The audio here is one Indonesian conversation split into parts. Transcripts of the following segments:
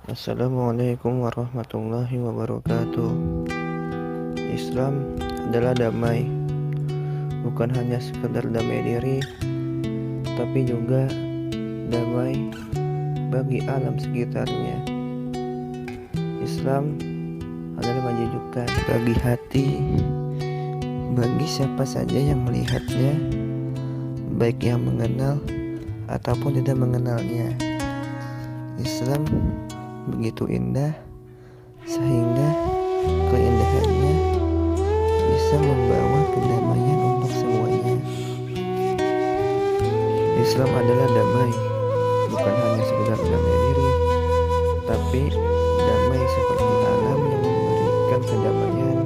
Assalamualaikum warahmatullahi wabarakatuh. Islam adalah damai, bukan hanya sekedar damai diri, tapi juga damai bagi alam sekitarnya. Islam adalah menyejukkan bagi hati, bagi siapa saja yang melihatnya, baik yang mengenal ataupun tidak mengenalnya. Islam begitu indah sehingga keindahannya bisa membawa kedamaian untuk semuanya. Islam adalah damai, bukan hanya sekedar damai diri, tapi damai seperti alam yang memberikan kedamaian,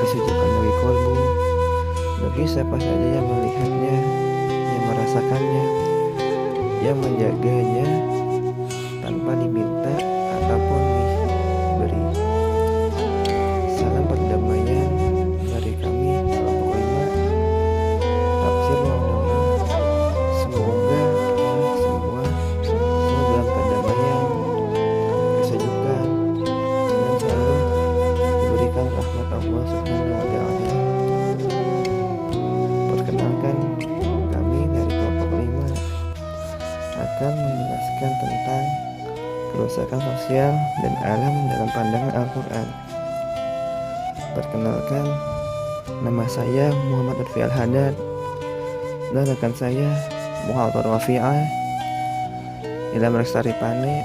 kesejukan bagi kolbu, bagi siapa saja yang melihatnya, yang merasakannya, yang menjaganya tanpa diminta ataupun diberi. Salam perdamaian dari kami kelompok 5 Tafsir Maulana. Semoga kita semua selalu dalam kedamaian, kesejukan, dan selalu diberikan rahmat Allah Subhanahu wa Ta'ala. Perkenalkan, kami dari kelompok 5 akan menjelaskan tentang kerusakan sosial dan alam dalam pandangan Al-Quran. Perkenalkan, nama saya Muhammad Lutfi Al-Hadad dan rekan saya Muhammad Rafi'ah, Ilham Lestari Pane,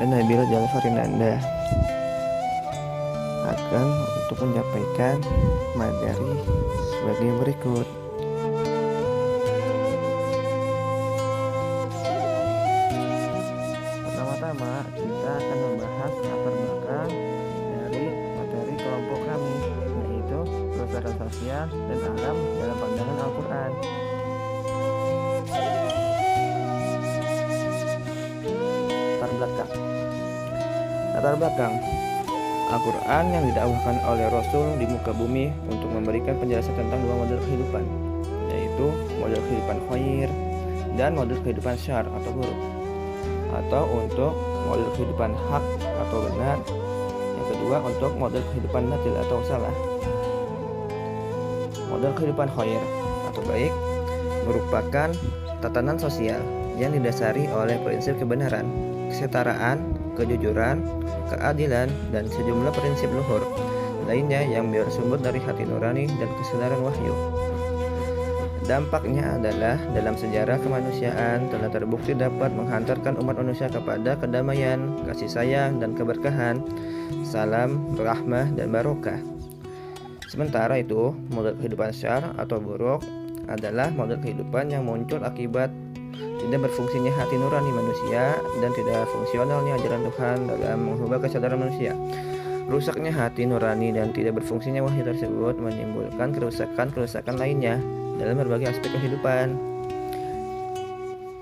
dan Nabila Jalfarinanda akan untuk menyampaikan materi sebagai berikut. Pertama-tama kita akan membahas latar belakang dari materi kelompok kami, yaitu kerusakan sosial dan alam dalam pandangan Al-Quran. Latar belakang Al-Quran yang didakwahkan oleh Rasul di muka bumi untuk memberikan penjelasan tentang dua model kehidupan, yaitu model kehidupan khair dan model kehidupan syar atau buruk, atau untuk model kehidupan hak atau benar, yang kedua untuk model kehidupan batil atau salah. Model kehidupan khair atau baik merupakan tatanan sosial yang didasari oleh prinsip kebenaran, kesetaraan, kejujuran, keadilan, dan sejumlah prinsip luhur lainnya yang bersumber dari hati nurani dan kesadaran wahyu. Dampaknya adalah dalam sejarah kemanusiaan telah terbukti dapat menghantarkan umat manusia kepada kedamaian, kasih sayang, dan keberkahan, salam, rahmah, dan barokah. Sementara itu, model kehidupan syar atau buruk adalah model kehidupan yang muncul akibat tidak berfungsinya hati nurani manusia dan tidak fungsionalnya ajaran Tuhan dalam mengubah kesadaran manusia. Rusaknya hati nurani dan tidak berfungsinya wahyu tersebut menimbulkan kerusakan lainnya dalam berbagai aspek kehidupan.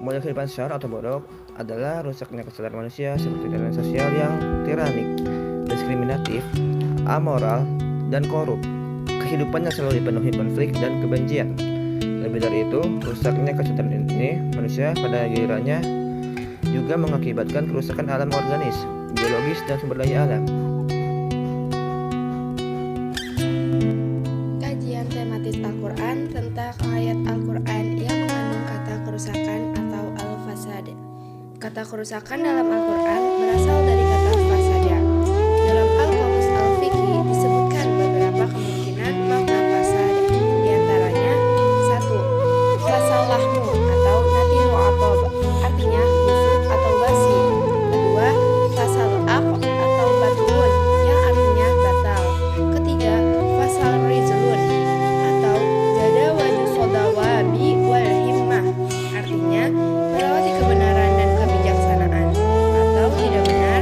Model kehidupan syar atau buruk adalah rusaknya kesadaran manusia seperti tatanan sosial yang tiranik, diskriminatif, amoral, dan korup. Kehidupannya selalu dipenuhi konflik dan kebencian. Lebih dari itu, rusaknya kesadaran ini manusia pada gilirannya juga mengakibatkan kerusakan alam organis, biologis, dan sumber daya alam. Kajian tematis Al-Quran tentang ayat Al-Quran yang mengandung kata kerusakan atau al-fasad. Kata kerusakan dalam Al-Quran berasal dari kata fasada. Dalam Al-Qamus Al-Fiqhi disebutkan beberapa kemungkinan makna fasad. Di antaranya, 1. Fasalahmu atau natinu atob, artinya busuk atau basi. Kedua, fasal aq atau batulun, yang artinya batal. Ketiga, fasal rizlun atau jada waju sodawabi wal himmah, artinya melewati kebenaran dan kebijaksanaan, atau tidak benar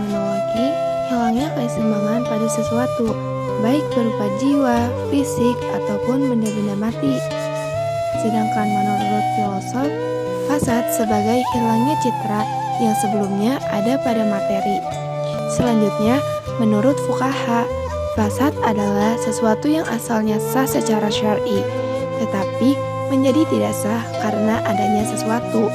terminologi, hilangnya keseimbangan pada sesuatu, baik berupa jiwa, fisik, ataupun benda-benda mati. Sedangkan menurut filosof, fasad sebagai hilangnya citra yang sebelumnya ada pada materi. Selanjutnya, menurut fuqaha, fasad adalah sesuatu yang asalnya sah secara syar'i, tetapi menjadi tidak sah karena adanya sesuatu.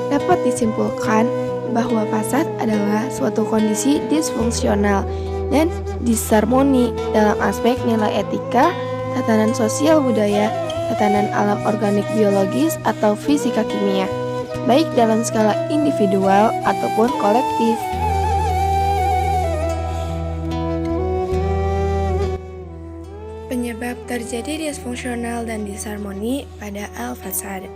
Dapat disimpulkan bahwa fasad adalah suatu kondisi disfungsional dan disharmoni dalam aspek nilai etika, tatanan sosial budaya, tatanan alam organik biologis atau fisika kimia, baik dalam skala individual ataupun kolektif. Penyebab terjadi disfungsional dan disharmoni pada al-fasad.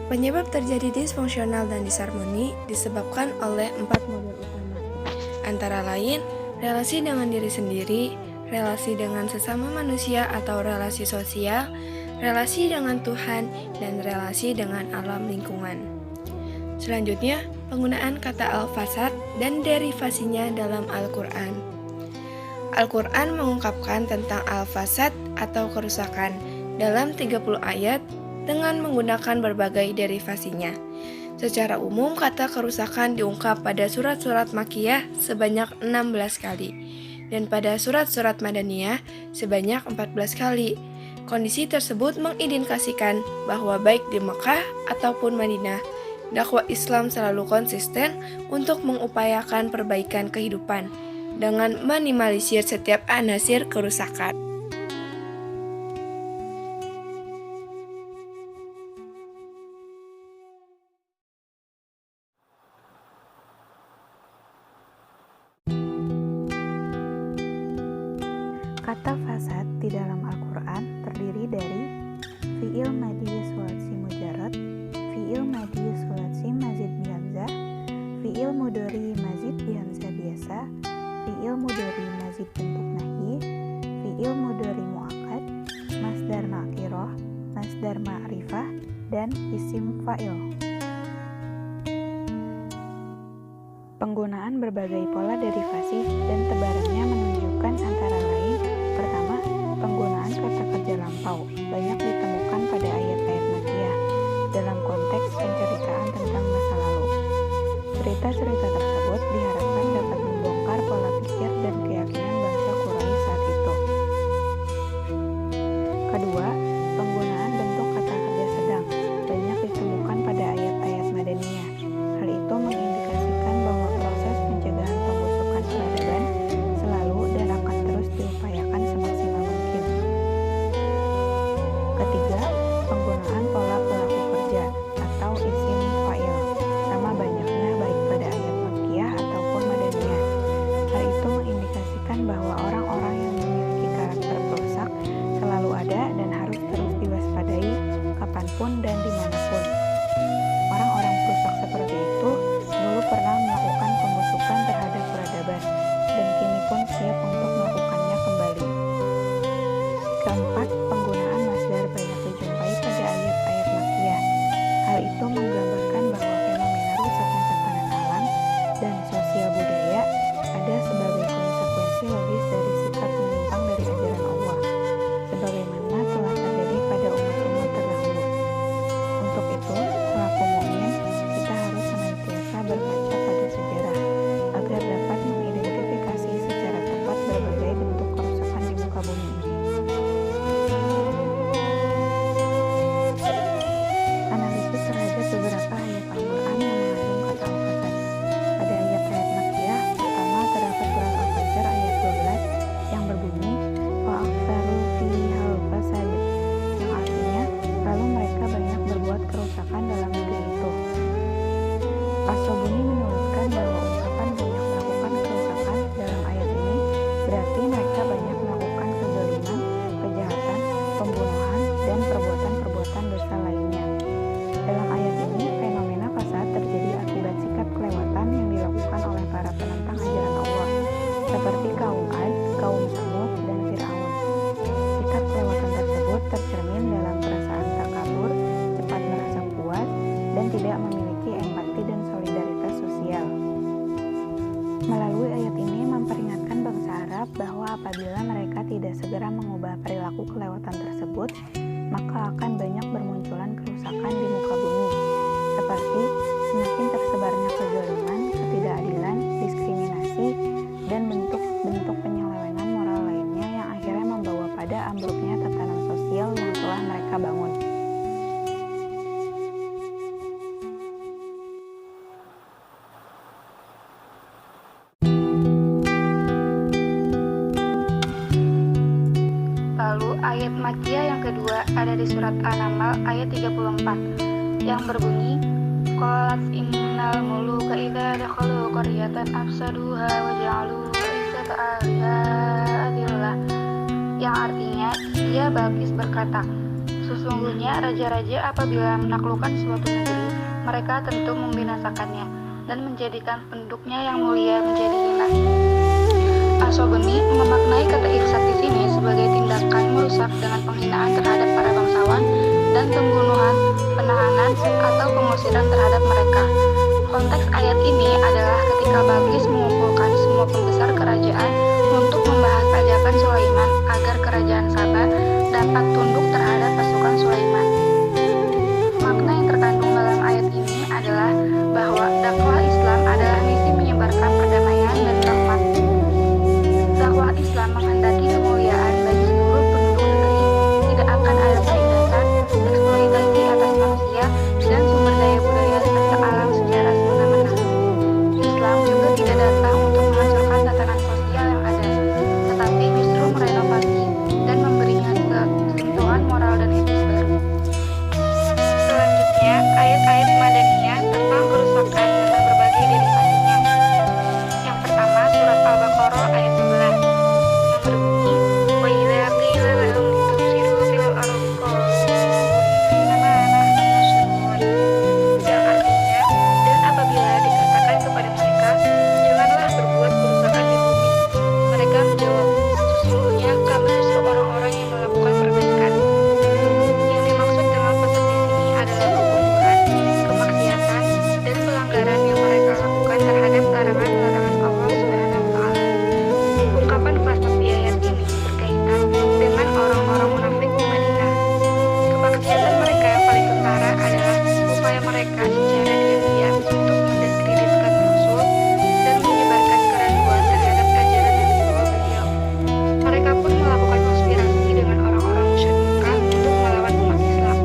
Penyebab terjadi disfungsional dan disharmoni disebabkan oleh 4 model utama. Antara lain, relasi dengan diri sendiri, relasi dengan sesama manusia atau relasi sosial, relasi dengan Tuhan, dan relasi dengan alam lingkungan. Selanjutnya, penggunaan kata al-fasad dan derivasinya dalam Al-Quran. Al-Quran mengungkapkan tentang al-fasad atau kerusakan dalam 30 ayat dengan menggunakan berbagai derivasinya. Secara umum, kata kerusakan diungkap pada surat-surat Makkiyah sebanyak 16 kali, dan pada surat-surat Madaniyah sebanyak 14 kali. Kondisi tersebut mengindikasikan bahwa baik di Mekah ataupun Madinah, dakwah Islam selalu konsisten untuk mengupayakan perbaikan kehidupan dengan minimalisir setiap anasir kerusakan. Kata fasad di dalam Al-Quran terdiri dari fi'il madhi sulasi mujarrad, fi'il madhi sulasi mazid bihamzah, fi'il mudhari mazid bihamzah biasa, fi'il mudhari mazid bentuk nahi, fi'il mudhari muakkad, masdar nakirah, masdar ma'rifah, dan isim fa'il. Penggunaan berbagai pola derivasi dan tebarannya menunjukkan antara lain: pertama, penggunaan kata kerja lampau banyak ditemukan pada ayat-ayat Makkiyah dalam konteks penceritaan tentang masa lalu. Cerita-cerita tersebut diharapkan dapat membongkar pola pikir dan keyakinan bangsa Quraisy saat itu. Kedua, penggunaan bentuk kata kerja sedang banyak ditemukan pada ayat-ayat Madaniyah. Hal itu mengindikasikan bahwa proses pencegahan pembusukan peradaban selalu dan akan terus diupayakan semaksimal mungkin. Ketiga, penggunaan pola pelaku kerja atau isim fa'il sama banyaknya baik pada ayat Makkiyah apabila mereka tidak segera mengubah perilaku kelewatan tersebut, maka akan banyak bermunculan kerusakan di muka bumi, seperti semakin tersebarnya kezaliman, ketidakadilan, diskriminasi, dan bentuk-bentuk penyelewengan moral lainnya yang akhirnya membawa pada ambruknya tatanan sosial yang telah mereka bangun. Lalu ayat Makkiyah yang kedua ada di surat An-Naml ayat 34 yang berbunyi qalat innal muluka idza dakhalu qaryatan afsaduha wa ja'alu izzata ahliha adillah, yang artinya ia Balqis berkata, sesungguhnya raja-raja apabila menaklukkan suatu negeri, mereka tentu membinasakannya dan menjadikan penduduknya yang mulia menjadi hina. Asy'abuni memaknai kata ifsad di sini sebagai tindakan merusak dengan penghinaan terhadap para bangsawan dan pembunuhan, penahanan, atau pengusiran terhadap mereka. Konteks ayat ini adalah ketika Balqis mengumpulkan semua pembesar kerajaan untuk membahas ajakan Sulaiman agar kerajaan Saba dapat tunduk terhadap pasukan Sulaiman. Makna yang terkandung dalam ayat ini adalah bahwa dakwah Islam adalah misi menyebarkan perdamaian dan rahmat. Dakwah Islam menghendaki kemuliaan bagi seluruh penduduk negeri, tidak akan ada penindasan, eksploitasi atas manusia, dan sumber daya budaya serta alam secara semena-mena. Islam juga tidak datang untuk menghancurkan tatanan sosial yang ada, tetapi justru merenovasi dan memberinya kesentuhan moral dan etis baru. Selanjutnya, ayat-ayat Madaniyah tentang kerusakan dan berbagi derivasinya. Yang pertama, surat Al-Baqarah ayat 11 yang berbunyi wa idza qila lahum tufsidu fil ardi qalu innama nahnu muslimun, yang artinya, dan apabila dikatakan kepada mereka, janganlah berbuat kerusakan di bumi, mereka menjawab, sesungguhnya kami justru orang-orang yang melakukan perbaikan. Yang dimaksud dengan pasal di sini adalah kekufuran, kemaksiatan, dan pelanggaran yang mereka lakukan terhadap larangan-larangan Allah Subhanahu wa Ta'ala. Ungkapan fasad di ayat ini berkaitan dengan orang-orang munafik di Madinah. Kemaksiatan mereka yang paling kentara adalah upaya mereka secara diam-diam untuk mendiskreditkan Rasul dan menyebarkan keraguan terhadap ajaran yang dibawa beliau. Mereka pun melakukan konspirasi dengan orang-orang musyrik Mekah untuk melawan umat Islam.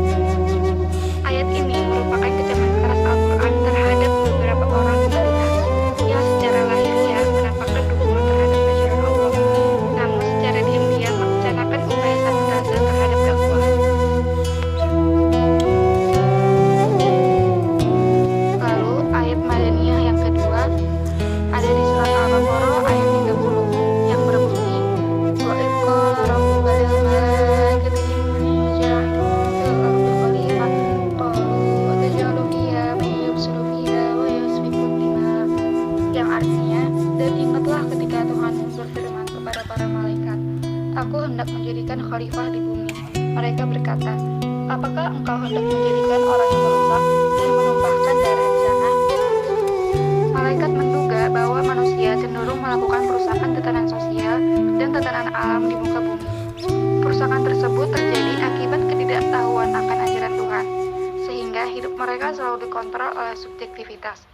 Ayat ini merupakan kecaman keras Al-Quran terhadap beberapa orang di Madinah yang secara lahiriah menampakkan dukungan terhadap ajaran Allah, namun secara diam-diam merencanakan upaya sabotase terhadap dakwah. Lalu ayat Madaniyah yang kedua ada di surat Al-Baqarah ayat 30 yang berbunyi wa idh qala rabbuka lil malaikati inni ja'ilun fil ardi khalifah qalu ataj'alu fiha man yufsidu fiha wa yasfiku dimaa, yang artinya, dan ingatlah ketika Tuhanmu berfirman kepada para malaikat, aku hendak menjadikan khalifah di bumi. Mereka berkata, apakah engkau hendak menjadikan orang yang merusak dan menumpahkan darah di sana? Malaikat menduga bahwa manusia cenderung melakukan perusakan tatanan sosial dan tatanan alam di muka bumi. Perusakan tersebut terjadi akibat ketidaktahuan akan ajaran Tuhan, sehingga hidup mereka selalu dikontrol oleh subjektivitas.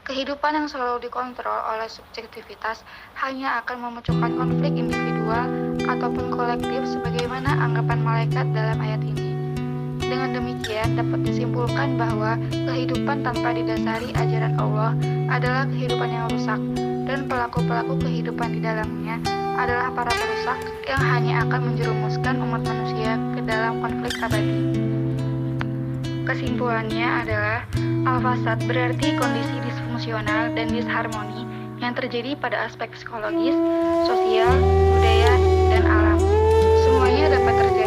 Kehidupan yang selalu dikontrol oleh subjektivitas hanya akan memunculkan konflik individual ataupun kolektif sebagaimana anggapan malaikat dalam ayat ini. Dengan demikian dapat disimpulkan bahwa kehidupan tanpa didasari ajaran Allah adalah kehidupan yang rusak, dan pelaku-pelaku kehidupan di dalamnya adalah para perusak yang hanya akan menjerumuskan umat manusia ke dalam konflik abadi. Kesimpulannya adalah al-fasad berarti kondisi disfungsional dan disharmoni yang terjadi pada aspek psikologis, sosial, budaya, dan alam. Semuanya dapat terjadi